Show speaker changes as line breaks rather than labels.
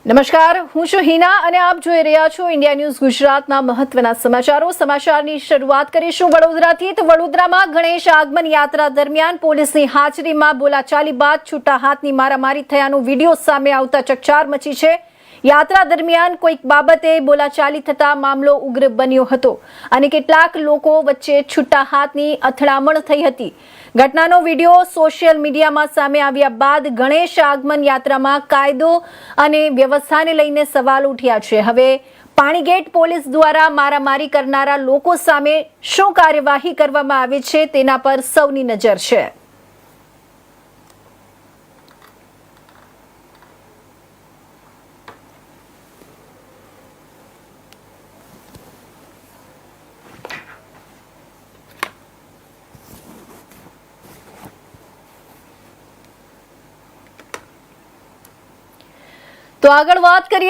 નમસ્કાર, હું છું હિના અને આપ જોઈ રહ્યા છો ઇન્ડિયા ન્યૂઝ ગુજરાતના મહત્વના સમાચારો. સમાચારની શરૂઆત કરીશું વડોદરાથી. તો વડોદરામાં ગણેશ આગમન યાત્રા દરમિયાન પોલીસની હાજરીમાં બોલાચાલી બાદ છૂટા હાથની મારામારી થયાનો વિડીયો સામે આવતા ચકચાર મચી છે. યાત્રા દરમિયાન કોઈક બાબતે બોલાચાલી થતા મામલો ઉગ્ર બન્યો હતો અને કેટલાક લોકો વચ્ચે છૂટા હાથની અથડામણ થઈ હતી. ઘટનાનો વિડીયો સોશિયલ મીડિયામાં સામે આવ્યા બાદ ગણેશ આગમન યાત્રામાં કાયદો અને વ્યવસ્થાને લઈને સવાલ ઉઠ્યા છે. હવે પાણીગેટ પોલીસ દ્વારા મારામારી કરનારા લોકો સામે શું કાર્યવાહી કરવામાં આવે છે તેના પર સૌની નજર છે. તો આગળ વાત કરીએ